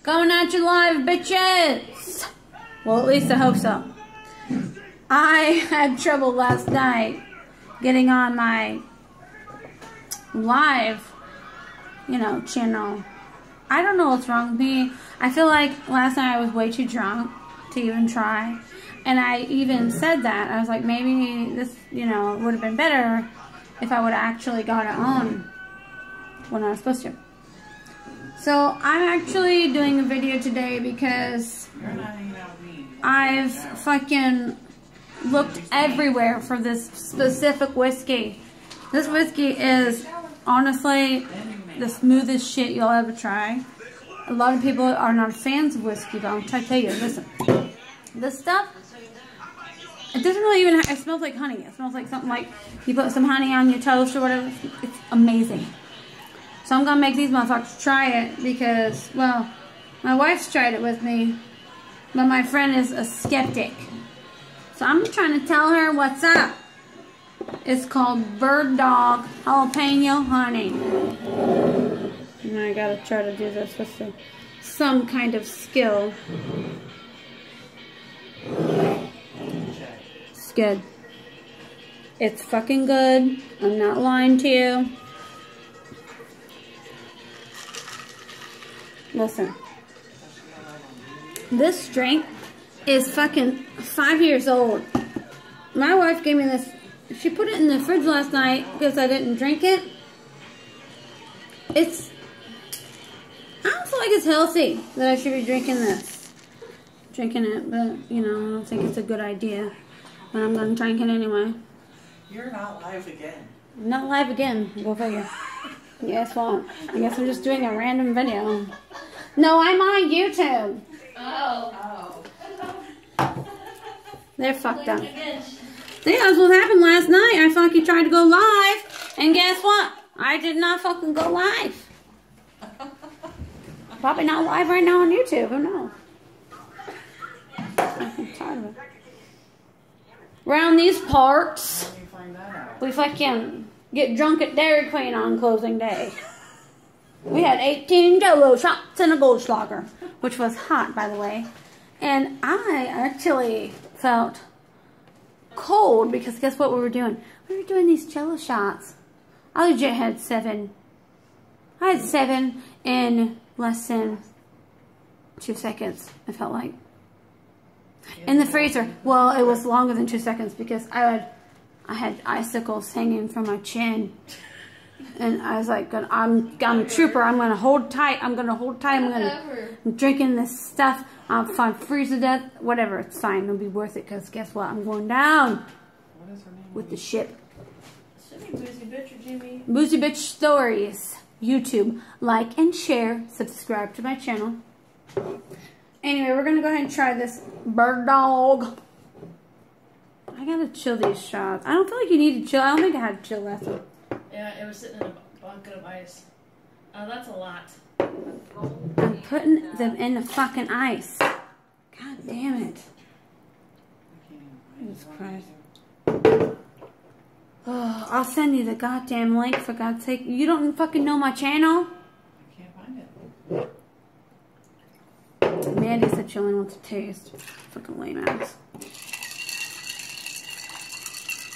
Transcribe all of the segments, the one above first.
Coming at you live, bitches! Well, at least I hope so. I had trouble last night getting on my live, channel. I don't know what's wrong with me. I feel like last night I was way too drunk to even try. And I even said that. I was like, maybe this, would have been better if I would have actually got it on when I was supposed to. So I'm actually doing a video today because I've fucking looked everywhere for this specific whiskey. This whiskey is honestly the smoothest shit you'll ever try. A lot of people are not fans of whiskey, but I'm trying to tell you, listen. This stuff, it doesn't really even, it smells like honey. It smells like something like you put some honey on your toast or whatever. It's amazing. So I'm going to make these motherfuckers try it because, well, my wife's tried it with me, but my friend is a skeptic. So I'm trying to tell her what's up. It's called Bird Dog Jalapeno Honey. And I gotta try to do this with some kind of skill. It's good. It's fucking good. I'm not lying to you. Listen. This drink is fucking 5 years old. My wife gave me this. She put it in the fridge last night because I didn't drink it. I don't feel like it's healthy that I should be drinking this. Drinking it, but, I don't think it's a good idea. But I'm going to drink it anyway. You're not live again. I'm not live again. Go figure. Guess what? I guess I'm just doing a random video. No, I'm on YouTube. Oh. They're fucked up. See, that's what happened last night. I fucking tried to go live, and guess what? I did not fucking go live. Probably not live right now on YouTube. Who knows? I'm tired of it. Around these parts, we fucking get drunk at Dairy Queen on closing day. We had 18 Jolo shots and a Goldschlager, which was hot, by the way. And I actually felt cold because guess what we were doing? We were doing these Jello shots. I legit had 7. I had 7 in less than 2 seconds, I felt like. In the freezer. Well, it was longer than 2 seconds because I had icicles hanging from my chin. And I was like, I'm a trooper. I'm going to hold tight. I'm drinking this stuff. I'll freeze to death. Whatever. It's fine. It'll be worth it because guess what? I'm going down with the ship. Boozy Bitch or Jimmy? Boozy Bitch Stories. YouTube. Like and share. Subscribe to my channel. Anyway, we're going to go ahead and try this Bird Dog. I got to chill these shots. I don't feel like you need to chill. I don't think I had to chill last time. Yeah, it was sitting in a bucket of ice. Oh, that's a lot. I'm putting them in the fucking ice. God damn it. Jesus Christ. Oh, I'll send you the goddamn link for God's sake. You don't fucking know my channel? I can't find it. Mandy said she only wants to taste. Fucking lame ass.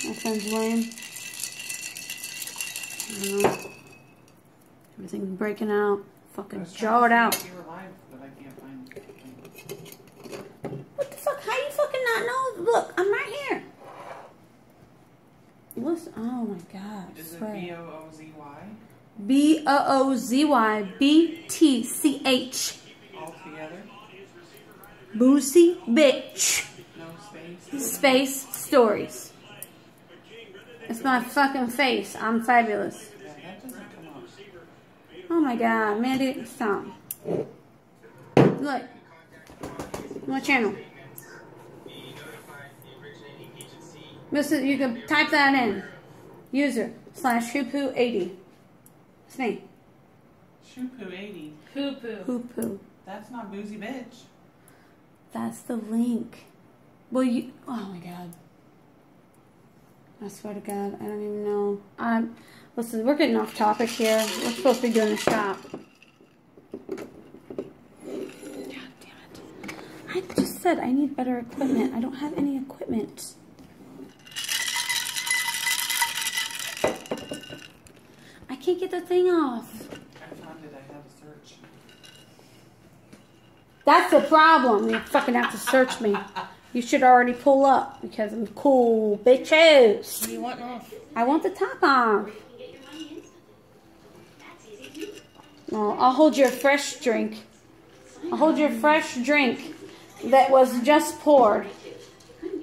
That sounds lame. I don't know. Everything's breaking out. Fucking jaw it out. You were live, but I can't find it. What the fuck? How you fucking not know? Look, I'm right here. Listen. Oh my god. Is it B-O-O-Z-Y? B-O-O-Z-Y B-T-C-H. All together? Boozy Bitch. No space? Space Stories. It's my fucking face. I'm fabulous. Yeah, that doesn't come up. Oh my god, Mandy, stop. Look. My channel. Listen, you can type that in. User/Hoopoo80. It's me. Shoopoo80. Poo-poo. Hoopoo. That's not Boozy Bitch. That's the link. Well, you. Oh my god. I swear to God, I don't even know. Listen, we're getting off topic here. We're supposed to be doing a shop. I just said I need better equipment. I don't have any equipment. I can't get the thing off. I found it. I have a search. That's the problem. You fucking have to search me. You should already pull up because I'm cool, bitches. What do you want off? I want the top off. Oh, I'll hold your fresh drink. I'll hold your fresh drink that was just poured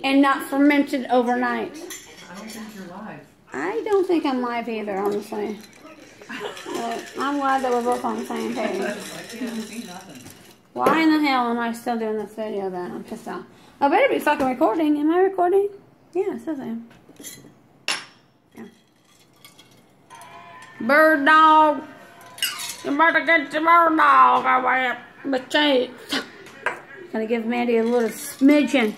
and not fermented overnight. I don't think you're live. I don't think I'm live either, honestly. But I'm glad that we're both on the same page. I can't see nothing. Why in the hell am I still doing this video then? I'm pissed off. I better be fucking recording. Am I recording? Yeah, it says I am. Yeah. Bird dog. You better get the bird dog away. Bitches. Gonna give Mandy a little smidgen.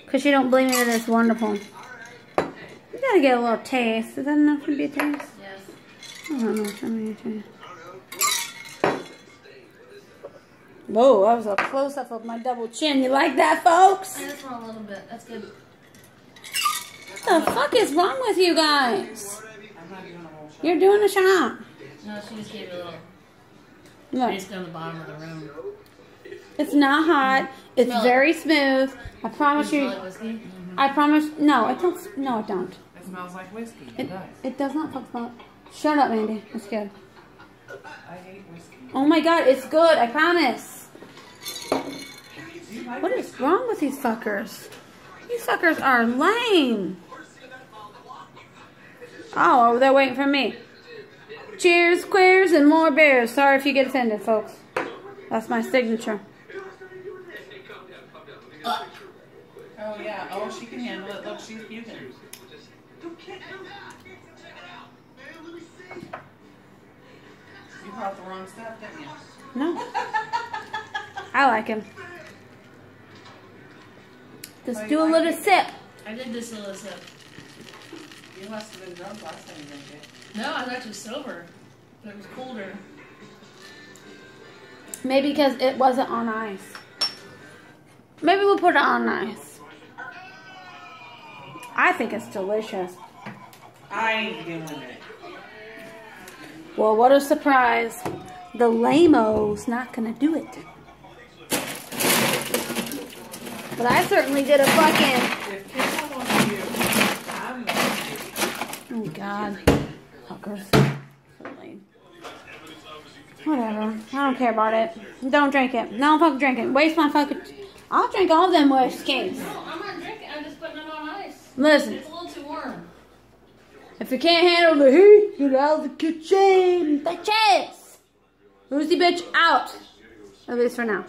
Because she don't believe me that it's wonderful. You gotta get a little taste. Is that enough to be a taste? Yes. I don't know. How many taste? Whoa, that was a close-up of my double chin. You like that, folks? I just want a little bit. That's good. What the fuck is wrong with you guys? I'm not doing a whole shot. You're doing a shot. No, she just gave it a little Look, taste down the bottom of the room. it's not hot. It's Smell it. very smooth. I promise Smell you. like whiskey? I promise. No, I don't. No, I don't. It smells like whiskey. It It, does. it does not fuck smell. Shut up, Mandy. It's good. I hate whiskey. Oh my god, it's good. I promise. You like What is wrong with these fuckers? These fuckers are lame. Oh, they're waiting for me. Cheers, queers, and more beers. Sorry if you get offended, folks. That's my signature. Oh, yeah. Oh, she can handle it. Look, she's puking. You brought the wrong stuff, didn't you? No. I like him. Just do a little sip. I did this little sip. You must have been drunk last time you drank it. No, I was actually sober. But it was colder. Maybe because it wasn't on ice. Maybe we'll put it on ice. I think it's delicious. I ain't doing it. Well, what a surprise. The lame-o's not gonna do it. But I certainly did a fucking... If Kayla wants to, I'm going to. Oh, God. Fuckers. So lame. Whatever. I don't care about it. Don't drink it. No fucking drink it. Waste my fucking... I'll drink all them whiskeys. No, I'm not drinking. I'm just putting them on ice. Listen. It's a little too warm. If you can't handle the heat, get out of the kitchen. Bitches! Lucy bitch out. At least for now.